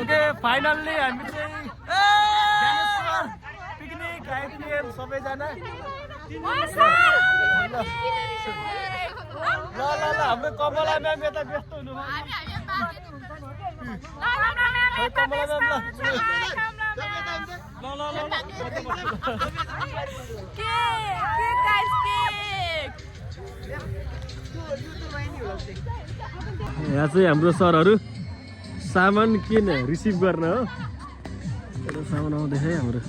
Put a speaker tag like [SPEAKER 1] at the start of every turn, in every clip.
[SPEAKER 1] Okay finally हामी चाहिँ picnic आइपुग्यौँ सबैजना। ल हाम्रो कमला म्याम यता व्यस्त हुनुभयो। यहाँ चाहिँ हाम्रो सरहरू सामान किन रिसिभ गर्न हो। सामान आउँदैछ है हाम्रो।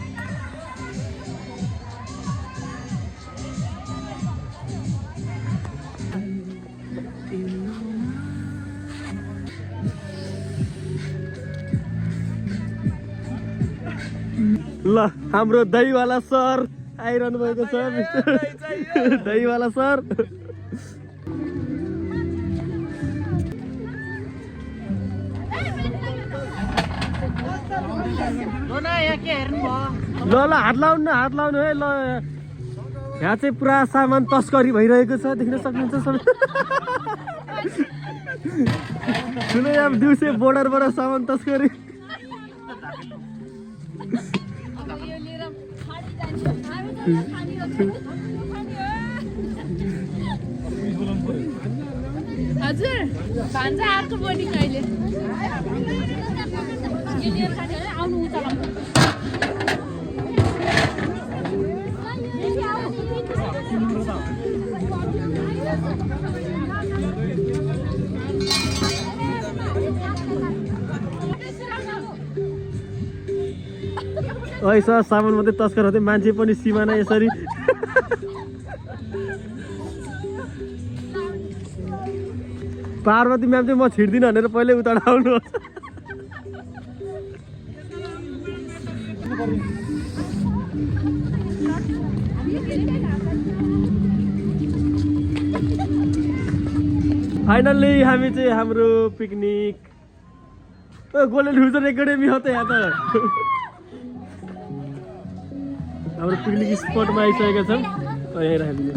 [SPEAKER 1] ल हाम्रो दहीवाला सर आइरहनु भएको छ। दहीवाला सर ल हात लाउनु हात लाउनु है। ल यहाँ चाहिँ पुरा सामान तस्करी भइरहेको छ देख्न सक्नुहुन्छ सबै। ठुलो यहाँ दिउँसो बोर्डरबाट सामान तस्करी।
[SPEAKER 2] हजुर भान्जा अर्को बोर्डिङ अहिले आउनु
[SPEAKER 1] सर सामान मात्रै तस्कर हुँदै मान्छे पनि सिमाना यसरी। पार्वती म्याम चाहिँ म छिर्दिनँ भनेर पहिल्यै उता आउनुहोस्। फाइनल्ली हामी चाहिँ हाम्रो पिकनिक गोल्डन फ्युचर एकाडेमी हो त यहाँ त। हाम्रो पिकनिक स्पटमा आइसकेका छौँ। यहीँ राखिदिनु।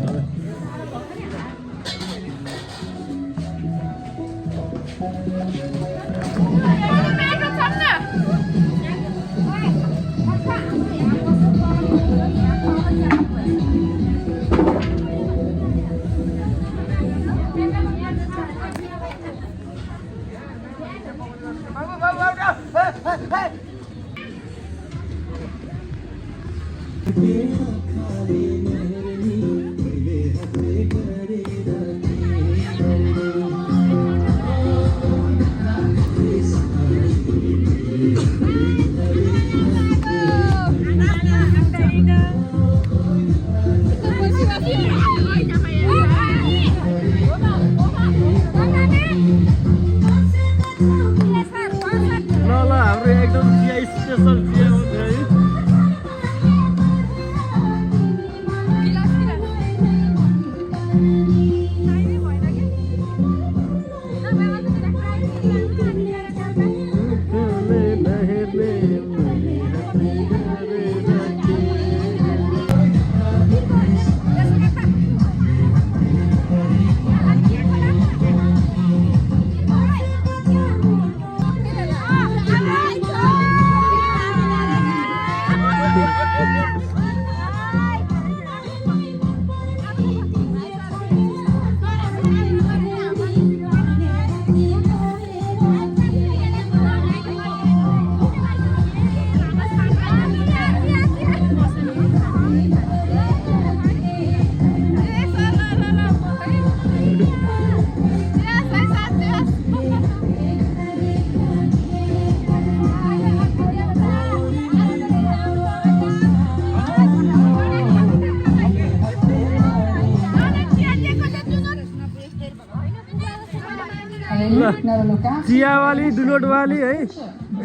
[SPEAKER 1] चिया वाली डुनोट वाली है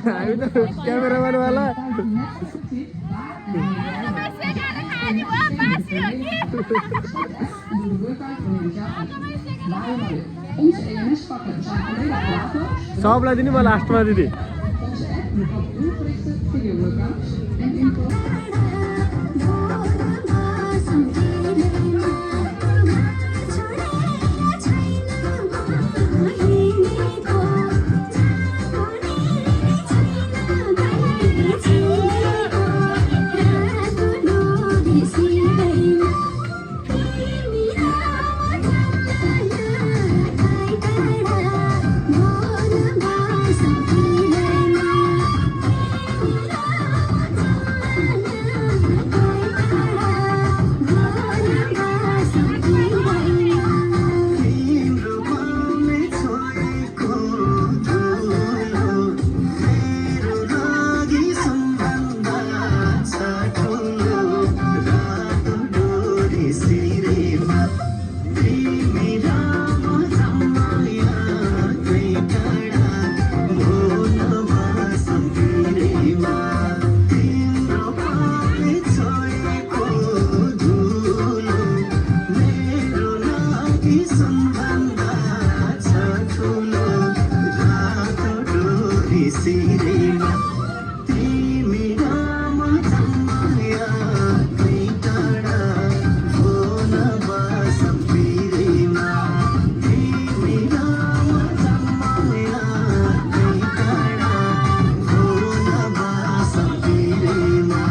[SPEAKER 1] हामी त क्यामेराम्यान वाला सबलाई दिने म लास्टमा दिदी
[SPEAKER 3] सिरेमा तिमी राम छमाया कहीं टाढा हो नबासम पिरेमा तिमी राम छमाया कहीं टाढा हो नबासम पिरेमा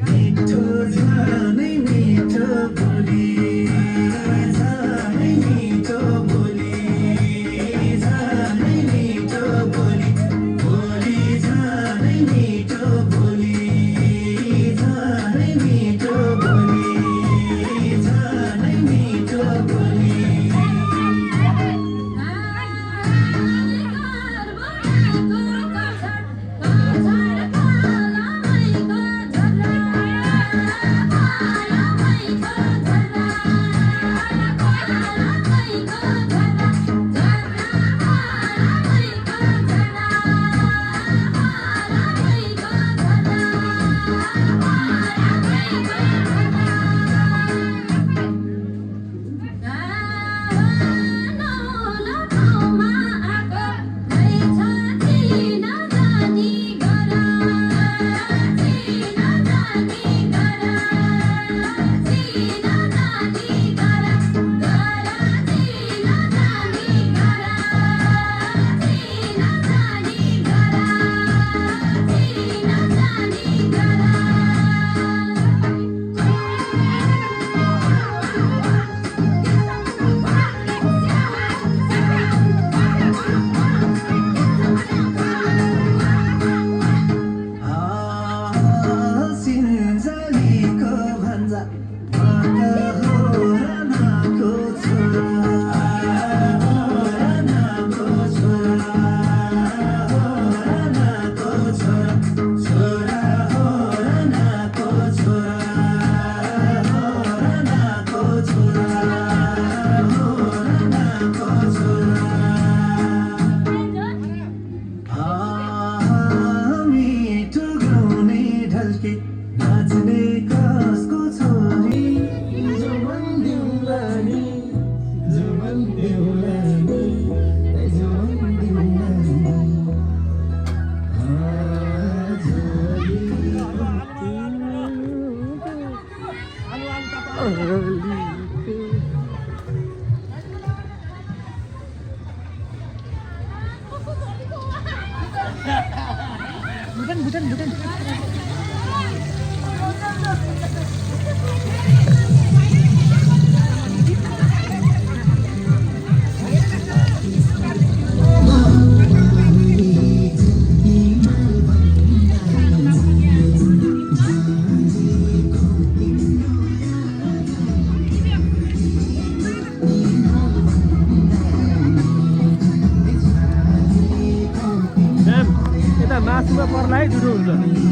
[SPEAKER 3] मिठो झनै मिठो
[SPEAKER 1] म्याम यता मासुमा पर्ला है ढुढो हुन्छ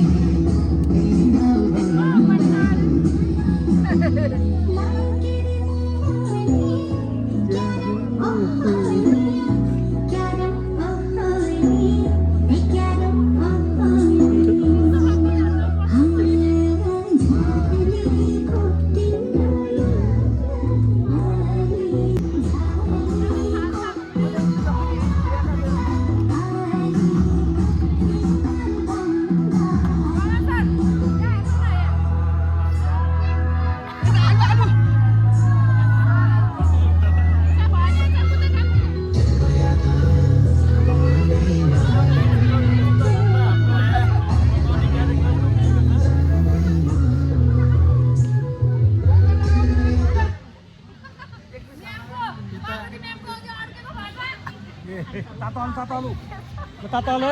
[SPEAKER 1] Tatalu.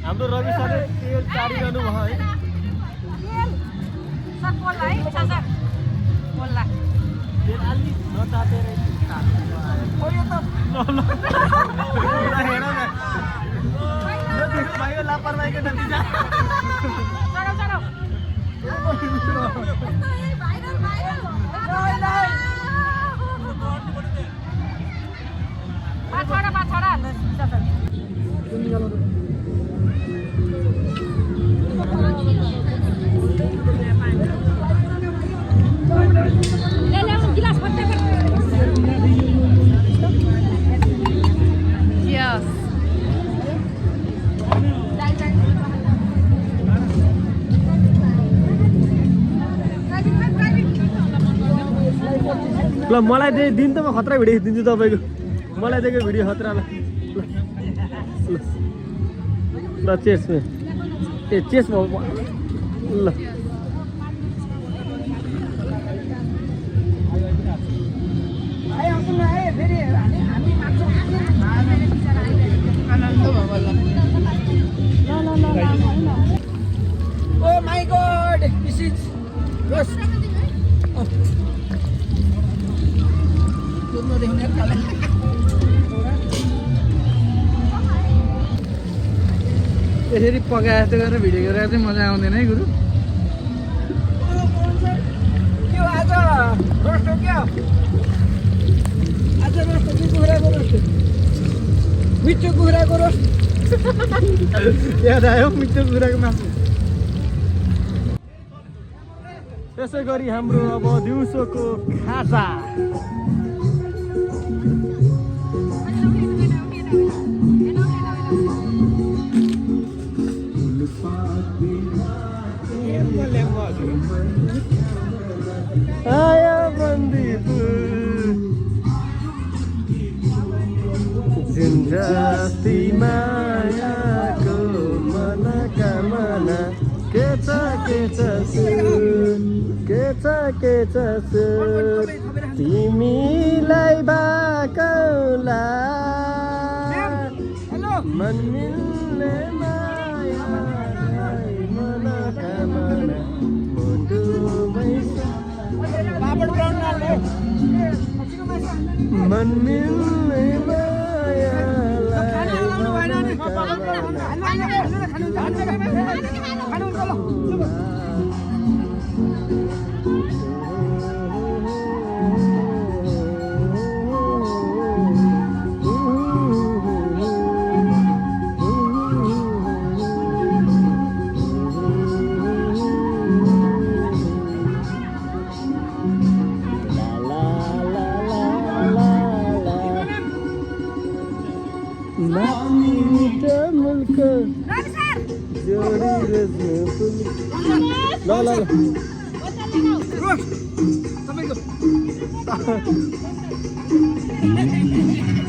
[SPEAKER 1] हाम्रो रवि सरले तेल चारिरहनु भयो है
[SPEAKER 4] सर बोल्ला है सर बोल्ला
[SPEAKER 1] तेल अलि नतातेर ओ यो त हेर न यो त्यसमायो लापरवाहीको नतिजा
[SPEAKER 4] चलो चलो भाइरल भाइरल पाछोडा
[SPEAKER 2] Yes.
[SPEAKER 1] ल मलाई दे दिन त म खतरा भिडियो दिन्छु तपाईको मलाई दिएको भिडियो खतरा ल ल चेस में ए चेस ल
[SPEAKER 5] Oh my God! This is yes.
[SPEAKER 6] यसरी पकाए जस्तो गरेर भिडियो गरेर चाहिँ मजा आउँदैन है गुरु
[SPEAKER 5] Yo, aja rosto क्या? Aja rosto कुखुराको rosto. मिठो कुखुराको rosto.
[SPEAKER 6] याद आयो मिठो कुखुराको मासु
[SPEAKER 1] त्यसै गरी हाम्रो अब दिउँसोको खाजा आया बन्दीपुर जुन जस्ती मायाको मनकामना के छ सुर तिमीलाई बाकौला मन मिल्ने मायालाई मनकामना मुटुमै मन मिल्ने मायालाई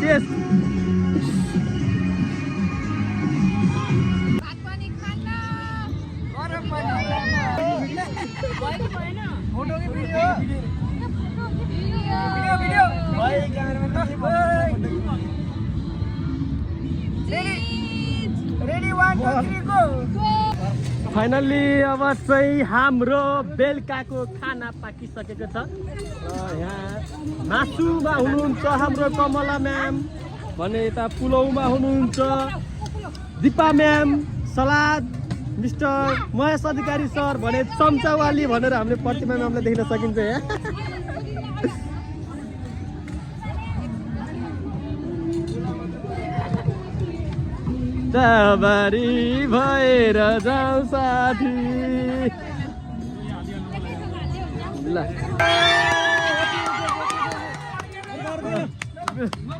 [SPEAKER 1] Cheers. फाइनल्ली अब चाहिँ हाम्रो बेलुकाको खाना पाकिसकेको छ। यहाँ मासुमा हुनुहुन्छ हाम्रो कमला म्याम भने यता पुलाउमा हुनुहुन्छ दिपा म्याम, सलाद मिस्टर महेश अधिकारी सर भने चम्चावाली भनेर हामीले प्रतिमा म्यामलाई देख्न सकिन्छ यहाँ। बारी भएर जाऊ साथी ल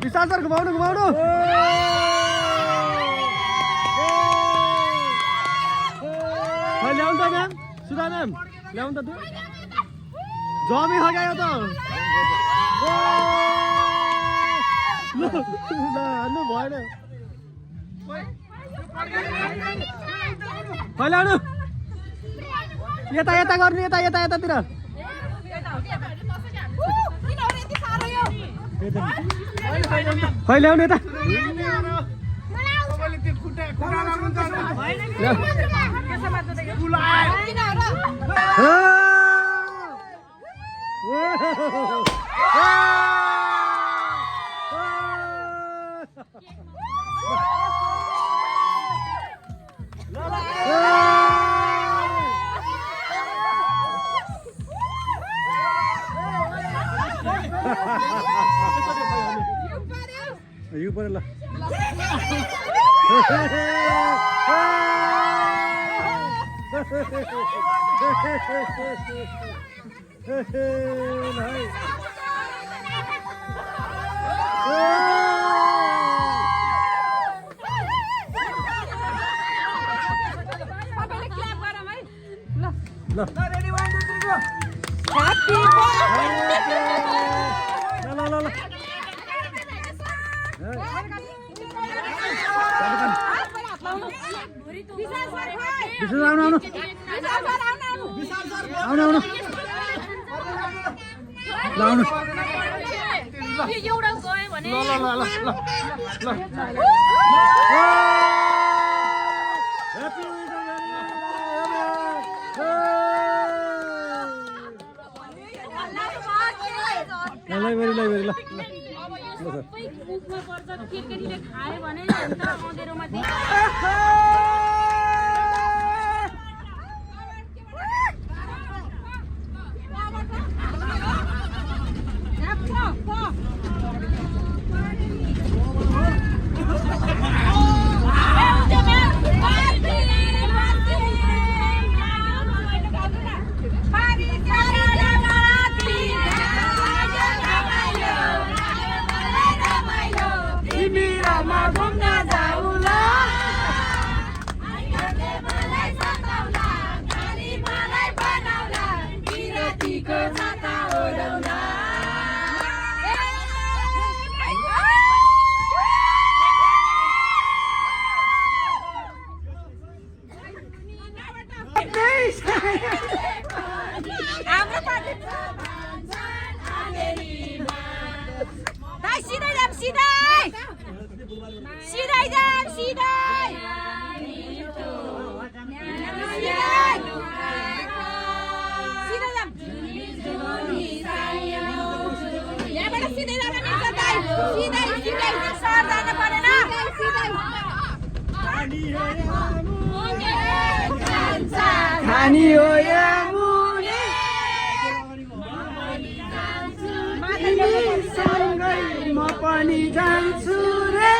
[SPEAKER 1] विशाल सर घुमाउनु ल्याउनु त म्याम, सुधा म्याम ल्याउनु त तु जमी खगायो त हाल्नु भएन फैलाउनु यता गर्नु यतातिर फैलाउनु यता यो परे ल
[SPEAKER 5] रेडी 1 2 3 गो
[SPEAKER 2] Happy Happy
[SPEAKER 4] सिधै सिधै सर जानु परेन
[SPEAKER 5] खानी हो या मुने तिमीसँगै म पनि जान्छु रे